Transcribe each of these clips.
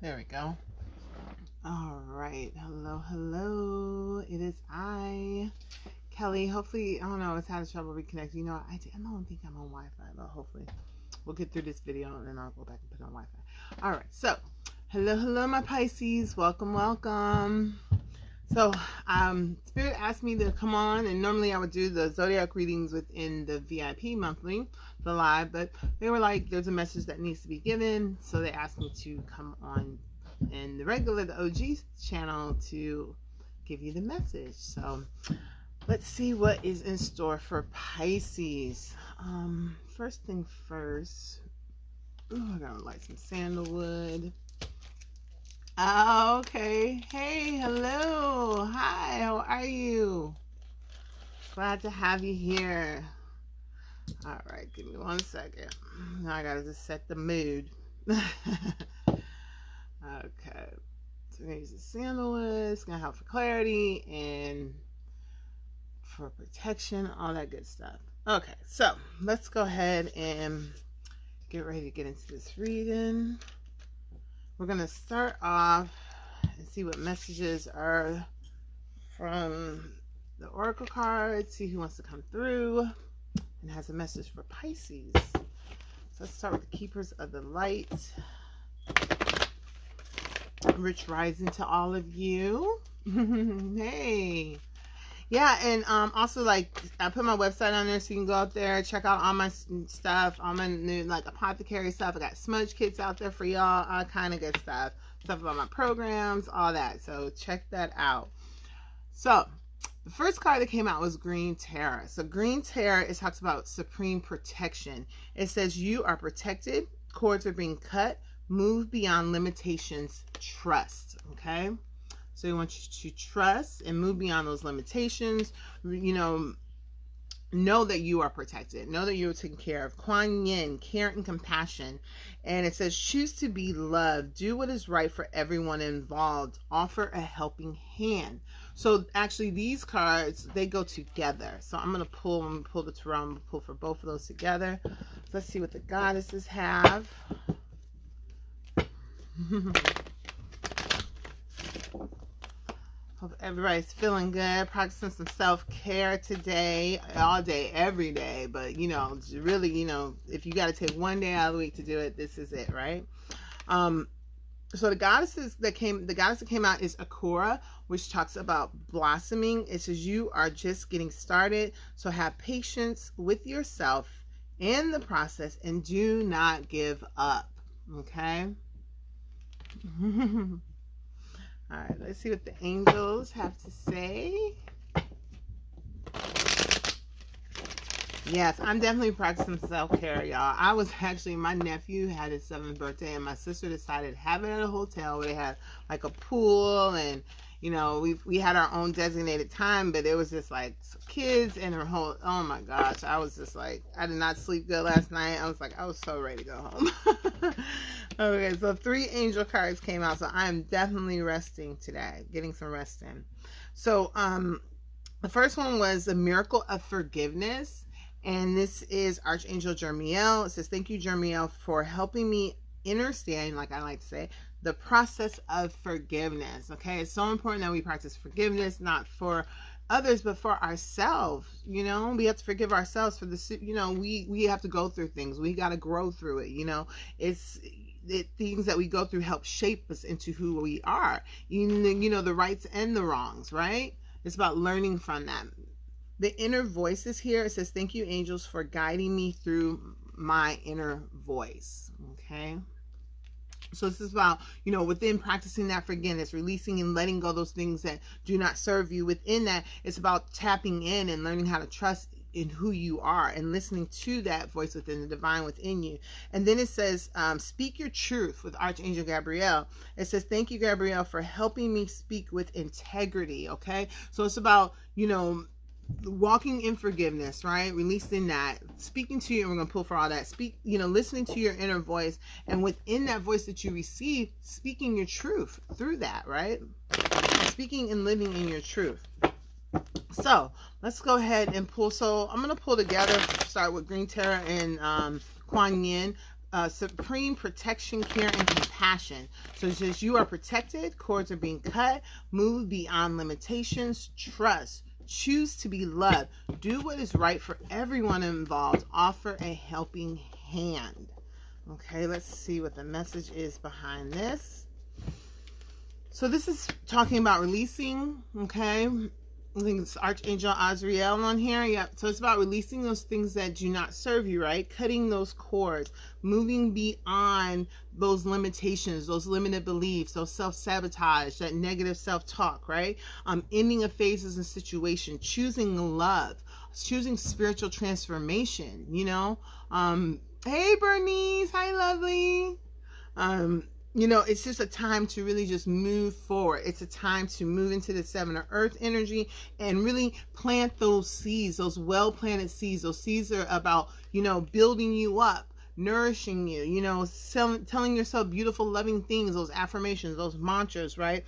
There we go. All right. Hello. It is I, Kelly. Hopefully, I don't know, it's had trouble reconnecting. You know, I don't think I'm on Wi-Fi, but hopefully we'll get through this video and then I'll go back and put it on Wi-Fi. All right. So, hello, my Pisces. Welcome. So, Spirit asked me to come on, and normally I would do the zodiac readings within the VIP monthly, the live, but they were like, there's a message that needs to be given, so they asked me to come on in the regular, the OG channel to give you the message. So, let's see what is in store for Pisces. First thing first, I gotta light some sandalwood. Okay. Hey, hello. Hi, how are you? Glad to have you here. All right, give me 1 second. Now I gotta just set the mood. Okay. So I'm gonna use the sandalwood. It's gonna help for clarity and for protection, all that good stuff. Okay, so let's go ahead and get ready to get into this reading. We're going to start off and see what messages are from the Oracle cards, see who wants to come through and has a message for Pisces. So let's start with the Keepers of the Light. Rich rising to all of you. Hey. Yeah, and also, like, I put my website on there so you can go out there, check out all my stuff, all my new, like, apothecary stuff. I got smudge kits out there for y'all, all kind of good stuff about my programs, all that. So check that out. So the first card that came out was Green Terror. So Green Terror, it talks about supreme protection. It says you are protected, cords are being cut, move beyond limitations, trust. Okay. So we want you to trust and move beyond those limitations. Know that you are protected. Know that you are taken care of. Kuan Yin, care and compassion. And it says, choose to be loved. Do what is right for everyone involved. Offer a helping hand. So actually these cards, they go together. So I'm going to pull the tarot. I'm going to pull for both of those together. So let's see what the goddesses have. Hope everybody's feeling good, practicing some self-care today, all day, every day. But, really, if you got to take one day out of the week to do it, this is it, right? So the goddess that came out is Akura, which talks about blossoming. It says you are just getting started. So have patience with yourself in the process and do not give up. Okay? All right, let's see what the angels have to say. Yes, I'm definitely practicing self-care, y'all. I was actually, my nephew had his 7th birthday, and my sister decided to have it at a hotel where they had like a pool, and we had our own designated time, but it was just like kids and her whole, oh my gosh, I was just like, I did not sleep good last night. I was so ready to go home. Okay, so 3 angel cards came out, so I am definitely resting today, getting some rest in. So the first one was the miracle of forgiveness, and this is Archangel Jeremiel. It says, thank you, Jeremiel, for helping me understand, like I like to say, the process of forgiveness. Okay, it's so important that we practice forgiveness, not for others, but for ourselves. We have to forgive ourselves for the, we have to go through things. We got to grow through it. The things that we go through help shape us into who we are. The rights and the wrongs, right? It's about learning from them. The inner voices here, it says, thank you, angels, for guiding me through my inner voice. Okay. So this is about, within practicing that forgiveness, releasing and letting go those things that do not serve you. Within that, it's about tapping in and learning how to trust in who you are and listening to that voice within the divine within you. And then it says, speak your truth with Archangel Gabriel. It says, thank you, Gabriel, for helping me speak with integrity. Okay. So it's about, walking in forgiveness, right? Releasing that, speaking to you, and we're going to pull for all that. Listening to your inner voice, and within that voice that you receive, speaking your truth through that, right? Speaking and living in your truth. So let's go ahead and pull. So I'm going to pull together, start with Green Terror and Kuan Yin. supreme protection, care, and compassion. So it says you are protected, cords are being cut, move beyond limitations, trust, choose to be loved, do what is right for everyone involved, offer a helping hand. Okay, let's see what the message is behind this. So this is talking about releasing, okay? I think it's Archangel Azrael on here. Yep. So it's about releasing those things that do not serve you, right? Cutting those cords, moving beyond those limitations, those limited beliefs, those self-sabotage, that negative self-talk, right? Ending of phases and situations, choosing love, choosing spiritual transformation, you know? Hey, Bernice. Hi, lovely. You know, it's just a time to really just move forward. It's a time to move into the 7 of Earth energy and really plant those seeds, those well-planted seeds. Those seeds are about, you know, building you up, nourishing you, you know, telling yourself beautiful, loving things, those affirmations, those mantras, right?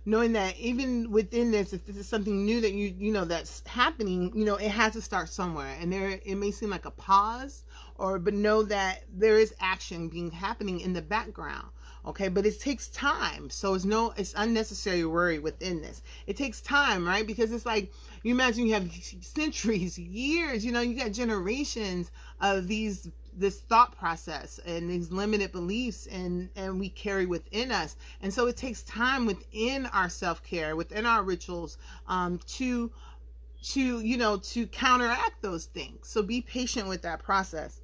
Knowing that even within this, if this is something new that you know, that's happening, you know, it has to start somewhere. And it may seem like a pause, but know that there is action happening in the background. Okay, but it takes time. So it's unnecessary worry within this. It takes time, right? Because it's like, you imagine you have centuries, years, you know, you got generations of this thought process and these limited beliefs and we carry within us. And so it takes time within our self-care, within our rituals, to counteract those things. So be patient with that process.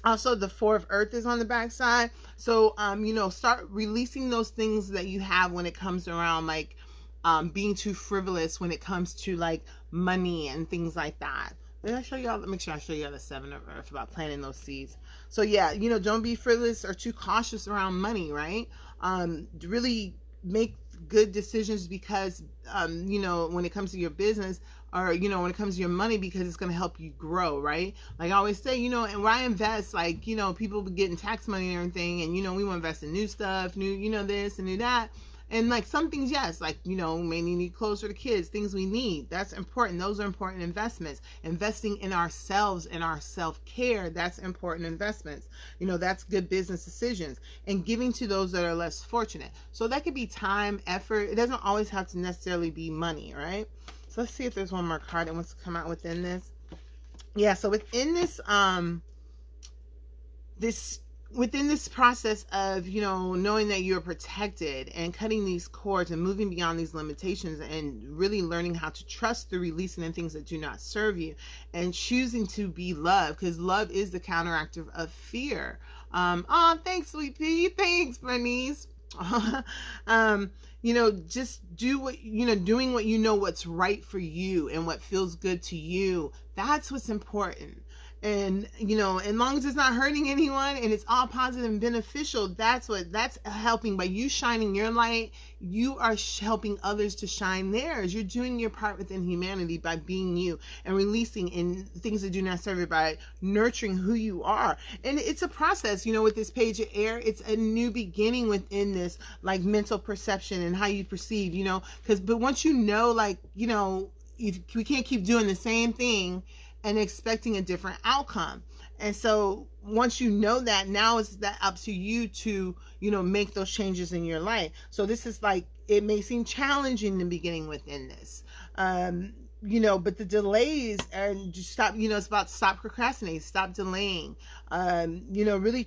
Also, the 4 of Earth is on the back side. So, start releasing those things that you have when it comes around, like, being too frivolous when it comes to, like, money and things like that. Did I show y'all? Make sure I show y'all the 7 of Earth about planting those seeds. So, yeah, don't be frivolous or too cautious around money, right? Really make good decisions because, when it comes to your business, or, when it comes to your money, because it's going to help you grow, right? Like I always say, and when I invest, like, people be getting tax money and everything, and, we want to invest in new stuff, new, this and new that. And like some things, yes, like, may need clothes for the kids, things we need. That's important. Those are important investments. Investing in ourselves and our self-care, that's important investments. That's good business decisions. And giving to those that are less fortunate. So that could be time, effort. It doesn't always have to necessarily be money, right? So let's see if there's one more card that wants to come out within this. Yeah, so within this, within this process of, knowing that you're protected and cutting these cords and moving beyond these limitations and really learning how to trust through releasing the things that do not serve you and choosing to be loved, because love is the counteractive of fear. Thanks, sweet pea. Thanks, Bernice. Just do what, doing what what's right for you and what feels good to you. That's what's important. And, as long as it's not hurting anyone and it's all positive and beneficial, that's helping. By you shining your light, you are helping others to shine theirs. You're doing your part within humanity by being you and releasing in things that do not serve you, by nurturing who you are. And it's a process, with this page of air, it's a new beginning within this, like, mental perception and how you perceive, but once we can't keep doing the same thing and expecting a different outcome. And so once you know that, now it's that up to you to, make those changes in your life. So this is like, it may seem challenging in the beginning within this, but the delays, and just stop, it's about stop procrastinating, stop delaying, really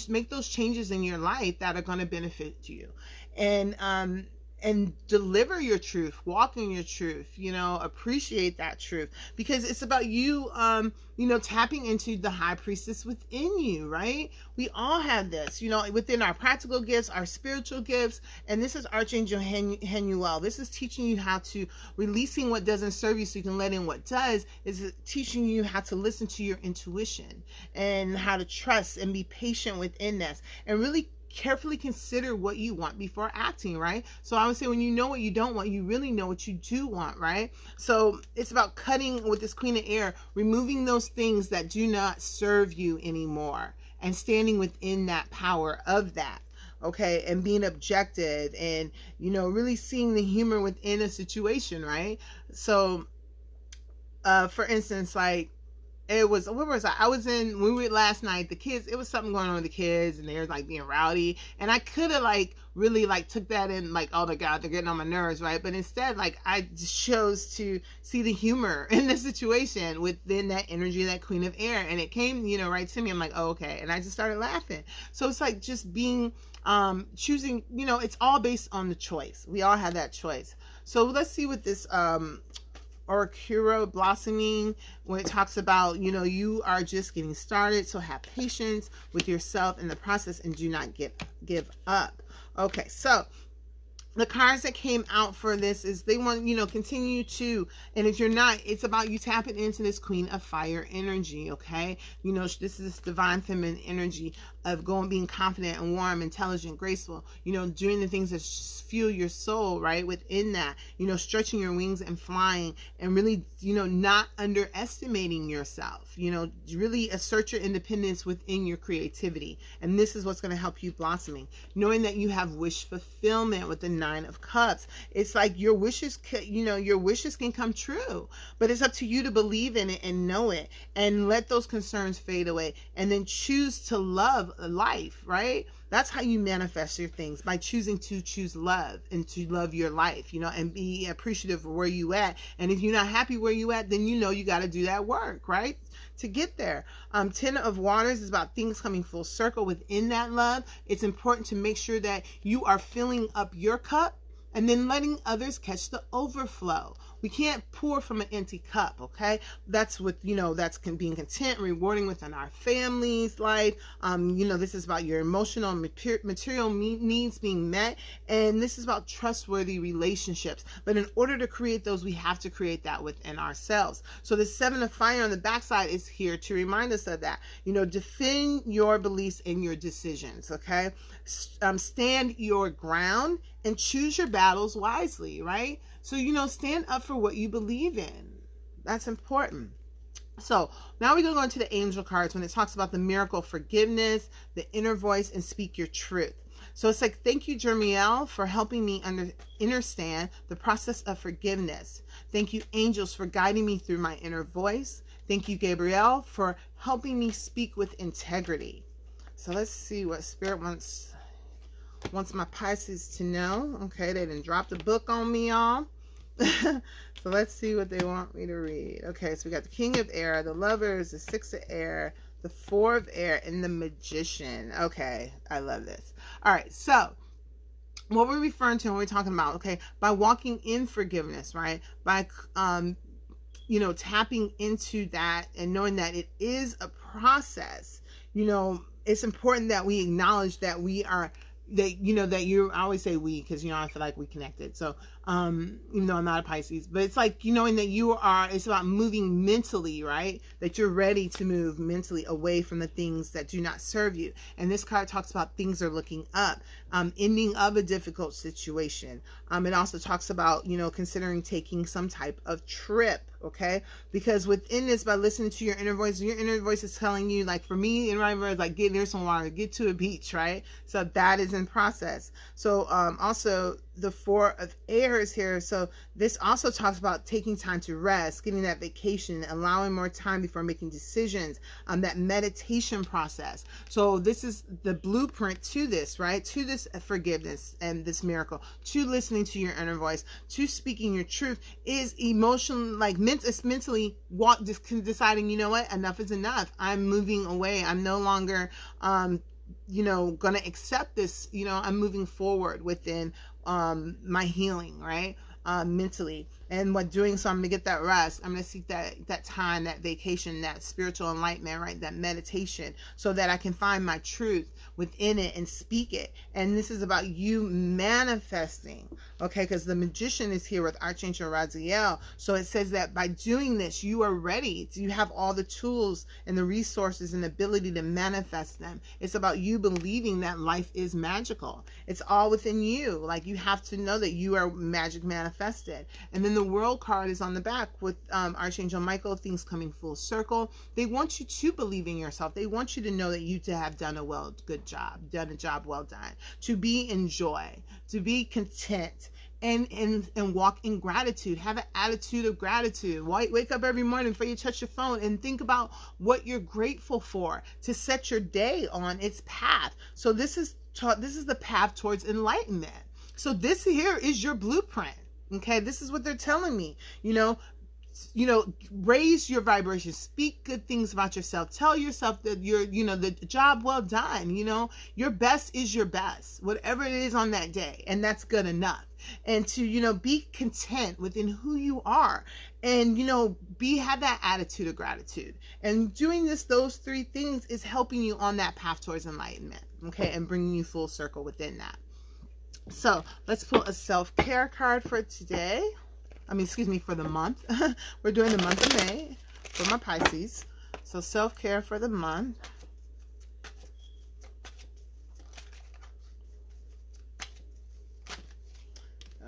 make those changes in your life that are going to benefit you. And deliver your truth, walk in your truth, appreciate that truth, because it's about you, tapping into the high priestess within you, right? We all have this, within our practical gifts, our spiritual gifts. And this is Archangel Henuel. This is teaching you how to, releasing what doesn't serve you so you can let in what does, is teaching you how to listen to your intuition and how to trust and be patient within this, and really carefully consider what you want before acting, right? So I would say, when you know what you don't want, you really know what you do want, right? So it's about cutting with this Queen of Air, removing those things that do not serve you anymore and standing within that power of that, okay? And being objective and, really seeing the humor within a situation, right? So, for instance, like, it was, where was I was in, when we went last night, the kids, it was something going on with the kids, and they were like being rowdy, and I could have like really like took that in, like, oh my god, they're getting on my nerves, right? But instead, like, I just chose to see the humor in the situation within that energy, that queen of air, and it came, you know, right to me. I'm like, oh, okay, and I just started laughing. So it's like just being choosing, you know, it's all based on the choice. We all have that choice. So let's see what this Orkuro blossoming, when it talks about, you know, you are just getting started, so have patience with yourself in the process and do not give up. Okay, so the cards that came out for this is they want, you know, continue to, and if you're not, it's about you tapping into this queen of fire energy, okay? You know, this is this divine feminine energy of going, being confident and warm, intelligent, graceful, you know, doing the things that fuel your soul, right? Within that, you know, stretching your wings and flying, and really, you know, not underestimating yourself, you know, really assert your independence within your creativity. And this is what's going to help you blossoming, knowing that you have wish fulfillment with the Nine of Cups. It's like your wishes, you know, your wishes can come true, but it's up to you to believe in it and know it, and let those concerns fade away, and then choose to love life, right? That's how you manifest your things, by choosing to choose love and to love your life, you know, and be appreciative of where you at. And if you're not happy where you at, then you know you got to do that work, right, to get there. Ten of Waters is about things coming full circle within that love. It's important to make sure that you are filling up your cup and then letting others catch the overflow. We can't pour from an empty cup, okay? That's with, you know, that's being content, rewarding within our family's life. You know, this is about your emotional and material needs being met, and this is about trustworthy relationships. But in order to create those, we have to create that within ourselves. So the Seven of Fire on the backside is here to remind us of that. You know, defend your beliefs and your decisions, okay? Stand your ground and choose your battles wisely, right? So, you know, stand up for what you believe in. That's important. So now we're going to go into the angel cards when it talks about the miracle, forgiveness, the inner voice, and speak your truth. So it's like, thank you, Jeremiel, for helping me understand the process of forgiveness. Thank you, angels, for guiding me through my inner voice. Thank you, Gabriel, for helping me speak with integrity. So let's see what Spirit wants my Pisces to know. Okay, they didn't drop the book on me, y'all. So let's see what they want me to read. Okay, so we got the King of Air, the Lovers, the Six of Air, the Four of Air, and the Magician. Okay, I love this. All right, so what we're referring to when we're talking about, okay, by walking in forgiveness, right? By you know, tapping into that and knowing that it is a process. You know, it's important that we acknowledge that we are, that, you know, that I always say we, because, you know, I feel like we connected. So, even though I'm not a Pisces, but it's like, you knowing that you are, it's about moving mentally, right? That you're ready to move mentally away from the things that do not serve you. And this card talks about things are looking up, ending of a difficult situation. It also talks about, you know, considering taking some type of trip, okay? Because within this, by listening to your inner voice is telling you, like for me, in my words, like, get near some water, get to a beach, right? So that is in process. So also the Four of Air is here. So this also talks about taking time to rest, getting that vacation, allowing more time before making decisions, that meditation process. So this is the blueprint to this, right? To this forgiveness and this miracle, to listening to your inner voice, to speaking your truth, is emotion, like it's mentally deciding, you know what, enough is enough. I'm moving away. I'm no longer, you know, going to accept this. You know, I'm moving forward within my healing, right? Mentally. And what doing so, I'm going to get that rest. I'm going to seek that time, that vacation, that spiritual enlightenment, right? That meditation, so that I can find my truth within it and speak it. And this is about you manifesting, okay? Because the Magician is here with Archangel Raziel. So it says that by doing this, you are ready. You have all the tools and the resources and ability to manifest them. It's about you believing that life is magical. It's all within you. Like, you have to know that you are magic manifested. And then the World card is on the back with Archangel Michael, things coming full circle. They want you to believe in yourself. They want you to know that you have done a job well done, to be in joy, to be content, and walk in gratitude. Have an attitude of gratitude. Wake up every morning before you touch your phone and think about what you're grateful for to set your day on its path. So this is the path towards enlightenment. So this here is your blueprint. Okay, this is what they're telling me. Raise your vibration, speak good things about yourself, tell yourself that you're, the job well done, your best is your best, whatever it is on that day, and that's good enough. And to, be content within who you are, and, have that attitude of gratitude. And doing those three things is helping you on that path towards enlightenment, okay, and bringing you full circle within that. So let's pull a self-care card for today. For the month. We're doing the month of May for my Pisces. So self-care for the month.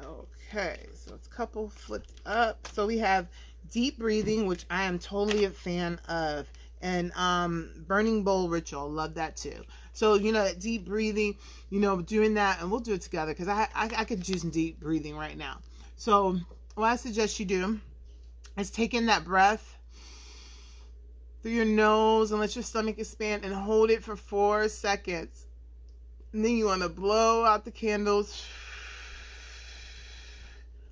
Okay, so it's a couple flipped up. So we have deep breathing, which I am totally a fan of. And burning bowl ritual, love that too. So that deep breathing, doing that, and we'll do it together because I could use some deep breathing right now. So what I suggest you do is take in that breath through your nose and let your stomach expand and hold it for 4 seconds. And then you want to blow out the candles.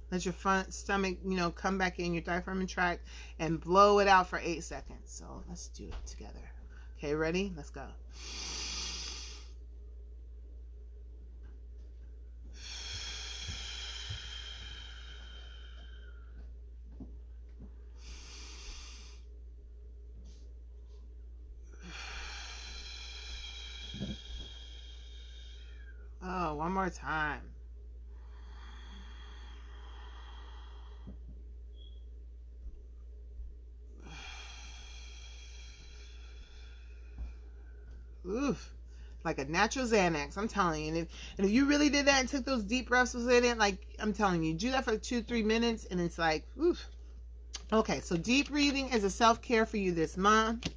Let your front stomach, come back in your diaphragm tract and blow it out for 8 seconds. So let's do it together. Okay, ready? Let's go. Oh, one more time. Oof. Like a natural Xanax, I'm telling you. And if you really did that and took those deep breaths within it, like I'm telling you, do that for 2-3 minutes and it's like, oof. Okay, so deep breathing is a self-care for you this month.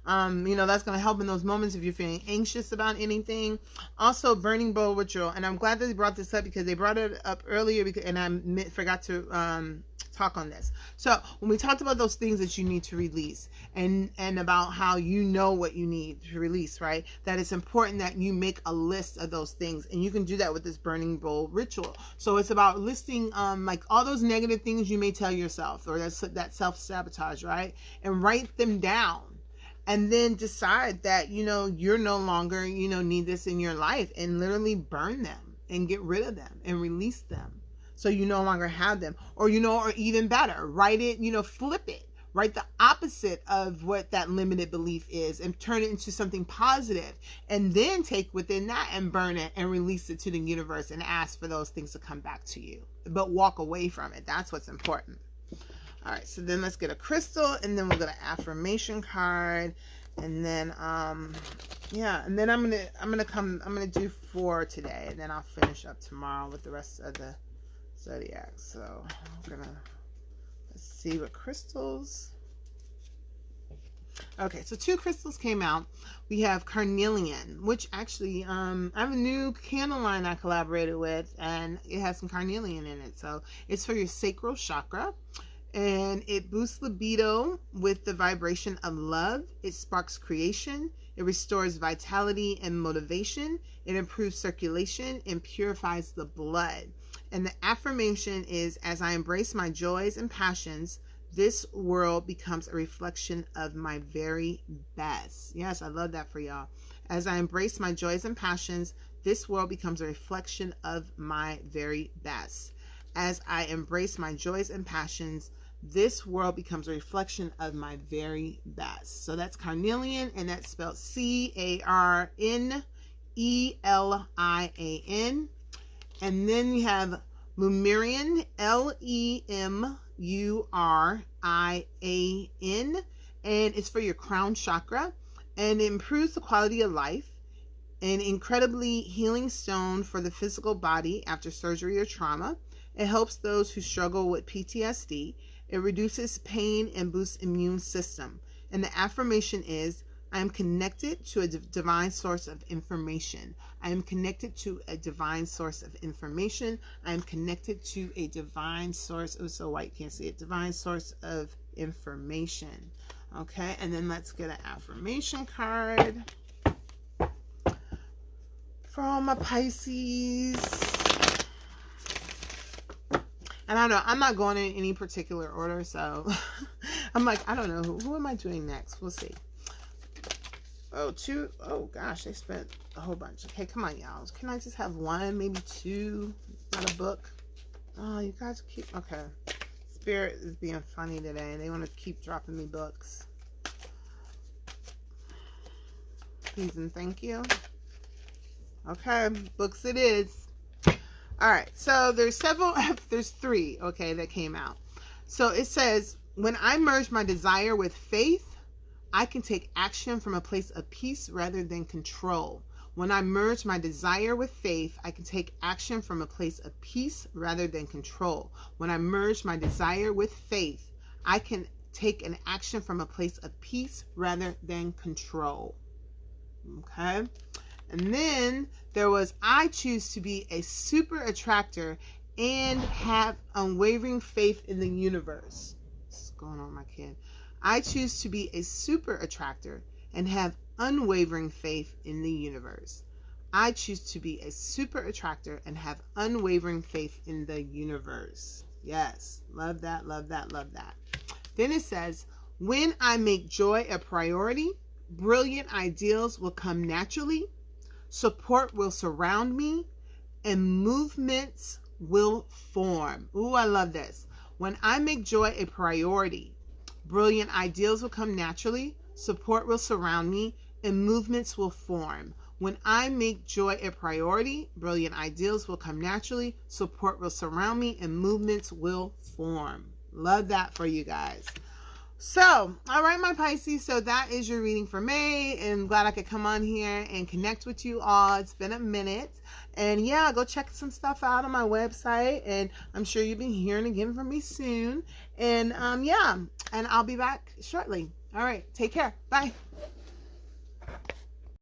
That's going to help in those moments if you're feeling anxious about anything. Also, burning bowl ritual. And I'm glad that they brought this up because they brought it up earlier and I forgot to talk on this. So when we talked about those things that you need to release and about how what you need to release, right? That it's important that you make a list of those things, and you can do that with this burning bowl ritual. So it's about listing like all those negative things you may tell yourself, or that self-sabotage, right? And write them down. And then decide that, you're no longer, need this in your life, and literally burn them and get rid of them and release them. So you no longer have them, or even better, write it, flip it, write the opposite of what that limited belief is and turn it into something positive, and then take within that and burn it and release it to the universe and ask for those things to come back to you, but walk away from it. That's what's important. All right, so then let's get a crystal, and then we'll get an affirmation card, and then and then I'm gonna do 4 today, and then I'll finish up tomorrow with the rest of the zodiac. So let's see what crystals. Okay, so 2 crystals came out. We have carnelian, which actually I have a new candle line I collaborated with, and it has some carnelian in it. So it's for your sacral chakra. And it boosts libido with the vibration of love. It sparks creation. It restores vitality and motivation. It improves circulation and purifies the blood. And the affirmation is, as I embrace my joys and passions, this world becomes a reflection of my very best. Yes, I love that for y'all. As I embrace my joys and passions, this world becomes a reflection of my very best. As I embrace my joys and passions, this world becomes a reflection of my very best. So that's carnelian, and that's spelled Carnelian. And then we have Lemurian, Lemurian, and it's for your crown chakra, and it improves the quality of life. An incredibly healing stone for the physical body after surgery or trauma. It helps those who struggle with PTSD. It reduces pain and boosts immune system. And the affirmation is, I am connected to a divine source of information. I am connected to a divine source of information. I am connected to a divine source. Oh, so white, can't see it. Divine source of information. Okay, and then let's get an affirmation card from a Pisces. And I don't know, I'm not going in any particular order, so I'm like, I don't know, who am I doing next? We'll see. Oh gosh, they spent a whole bunch. Okay, come on, y'all. Can I just have one, maybe two? Not a book. Oh, you guys keep, okay. Spirit is being funny today. They want to keep dropping me books. Please and thank you. Okay, books it is. All right, so there's three, okay, that came out. So it says, when I merge my desire with faith, I can take action from a place of peace rather than control. When I merge my desire with faith, I can take action from a place of peace rather than control. When I merge my desire with faith, I can take an action from a place of peace rather than control. Okay? And then there was, I choose to be a super attractor and have unwavering faith in the universe. What's going on, my kid? I choose to be a super attractor and have unwavering faith in the universe. I choose to be a super attractor and have unwavering faith in the universe. Yes, love that, love that, love that. Then it says, when I make joy a priority, brilliant ideals will come naturally, support will surround me, and movements will form. Ooh, I love this. When I make joy a priority, brilliant ideals will come naturally, support will surround me, and movements will form. When I make joy a priority, brilliant ideals will come naturally, support will surround me, and movements will form. Love that for you guys. So, all right, my Pisces, so that is your reading for May, and I'm glad I could come on here and connect with you all. It's been a minute, and yeah, go check some stuff out on my website, and I'm sure you'll be hearing again from me soon, and yeah, and I'll be back shortly. All right, take care. Bye.